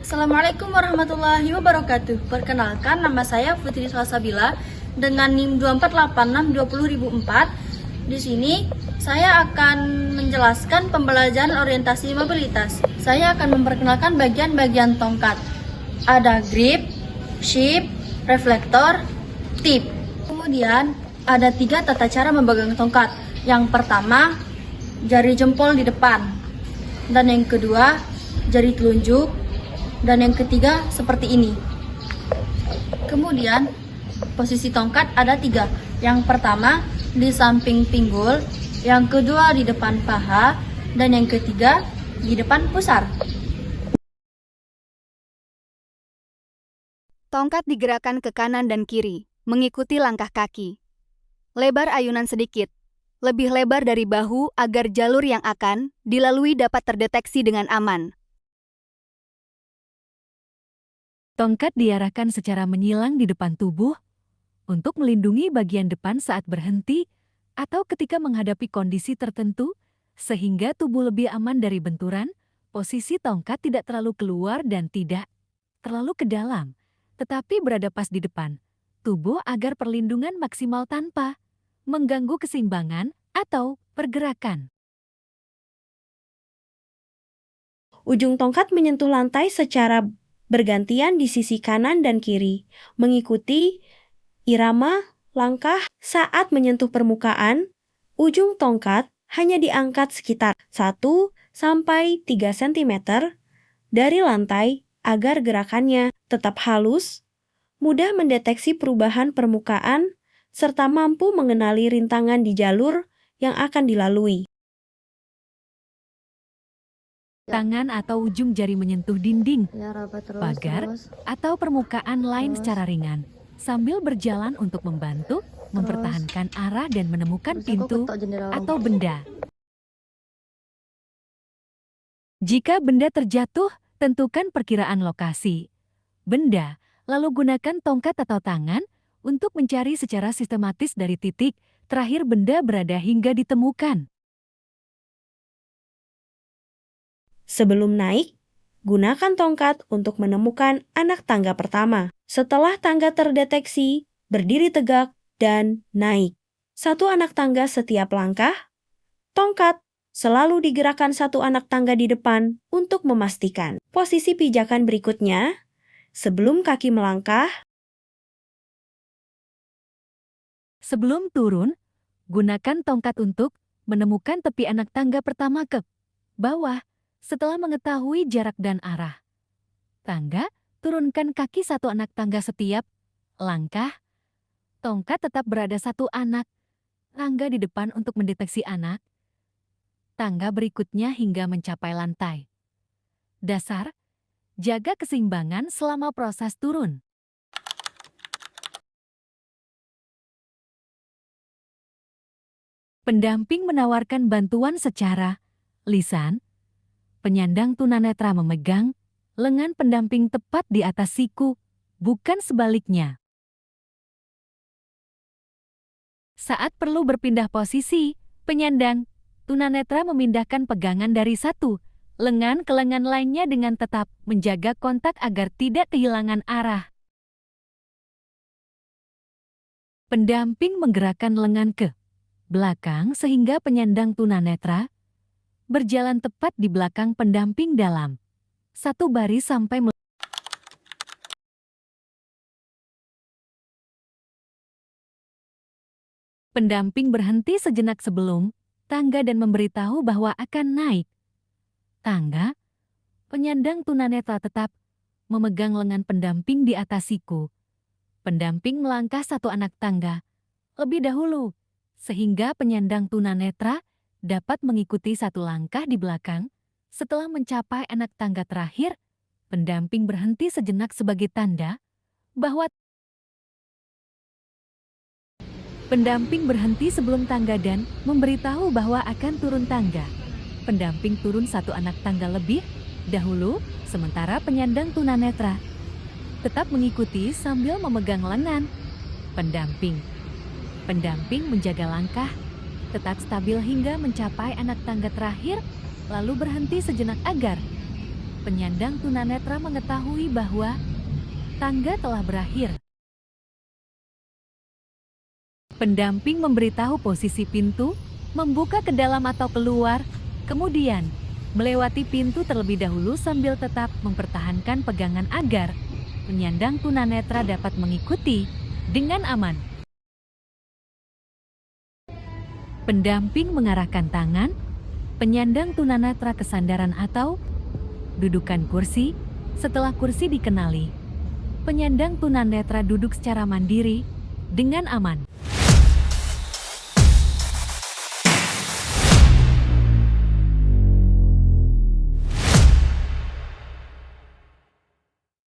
Assalamualaikum warahmatullahi wabarakatuh. Perkenalkan, nama saya Putri Swasabila dengan NIM 248620004. Di sini saya akan menjelaskan pembelajaran orientasi mobilitas. Saya akan memperkenalkan bagian-bagian tongkat. Ada grip, ship, reflektor, tip. Kemudian ada 3 tata cara memegang tongkat. Yang pertama, jari jempol di depan. Dan yang kedua, jari telunjuk. Dan yang ketiga seperti ini. Kemudian posisi tongkat ada 3. Yang pertama di samping pinggul, yang kedua di depan paha, dan yang ketiga di depan pusar. Tongkat digerakkan ke kanan dan kiri, mengikuti langkah kaki. Lebar ayunan sedikit, lebih lebar dari bahu agar jalur yang akan dilalui dapat terdeteksi dengan aman. Tongkat diarahkan secara menyilang di depan tubuh untuk melindungi bagian depan saat berhenti atau ketika menghadapi kondisi tertentu, sehingga tubuh lebih aman dari benturan. Posisi tongkat tidak terlalu keluar dan tidak terlalu ke dalam, tetapi berada pas di depan tubuh agar perlindungan maksimal tanpa mengganggu keseimbangan atau pergerakan. Ujung tongkat menyentuh lantai secara bergantian di sisi kanan dan kiri, mengikuti irama langkah saat menyentuh permukaan. Ujung tongkat hanya diangkat sekitar 1-3 cm dari lantai agar gerakannya tetap halus, mudah mendeteksi perubahan permukaan, serta mampu mengenali rintangan di jalur yang akan dilalui. Tangan atau ujung jari menyentuh dinding, pagar, atau permukaan lain secara ringan, sambil berjalan untuk membantu mempertahankan arah dan menemukan pintu atau benda. Jika benda terjatuh, tentukan perkiraan lokasi benda, lalu gunakan tongkat atau tangan untuk mencari secara sistematis dari titik terakhir benda berada hingga ditemukan. Sebelum naik, gunakan tongkat untuk menemukan anak tangga pertama. Setelah tangga terdeteksi, berdiri tegak dan naik. 1 anak tangga setiap langkah. Tongkat selalu digerakkan 1 anak tangga di depan untuk memastikan. Posisi pijakan berikutnya, sebelum kaki melangkah. Sebelum turun, gunakan tongkat untuk menemukan tepi anak tangga pertama ke bawah. Setelah mengetahui jarak dan arah tangga, turunkan kaki 1 anak tangga setiap langkah. Tongkat tetap berada 1 anak tangga di depan untuk mendeteksi anak tangga berikutnya hingga mencapai lantai dasar. Jaga keseimbangan selama proses turun. Pendamping menawarkan bantuan secara lisan. Penyandang tunanetra memegang lengan pendamping tepat di atas siku, bukan sebaliknya. Saat perlu berpindah posisi, penyandang tunanetra memindahkan pegangan dari 1 lengan ke lengan lainnya dengan tetap menjaga kontak agar tidak kehilangan arah. Pendamping menggerakkan lengan ke belakang sehingga penyandang tunanetra berjalan tepat di belakang pendamping dalam 1 baris sampai pendamping berhenti sejenak sebelum tangga dan memberitahu bahwa akan naik tangga. Penyandang tunanetra tetap memegang lengan pendamping di atas siku. Pendamping melangkah 1 anak tangga lebih dahulu, sehingga penyandang tunanetra dapat mengikuti 1 langkah di belakang. Setelah mencapai anak tangga terakhir, pendamping berhenti sejenak sebagai tanda bahwa pendamping berhenti sebelum tangga dan memberitahu bahwa akan turun tangga. Pendamping turun 1 anak tangga lebih dahulu, sementara penyandang tunanetra tetap mengikuti sambil memegang lengan pendamping. Pendamping menjaga langkah tetap stabil hingga mencapai anak tangga terakhir, lalu berhenti sejenak agar penyandang tunanetra mengetahui bahwa tangga telah berakhir. Pendamping memberitahu posisi pintu, membuka ke dalam atau keluar, kemudian melewati pintu terlebih dahulu sambil tetap mempertahankan pegangan agar penyandang tunanetra dapat mengikuti dengan aman. Pendamping mengarahkan tangan penyandang tunanetra ke sandaran atau dudukan kursi. Setelah kursi dikenali, penyandang tunanetra duduk secara mandiri dengan aman.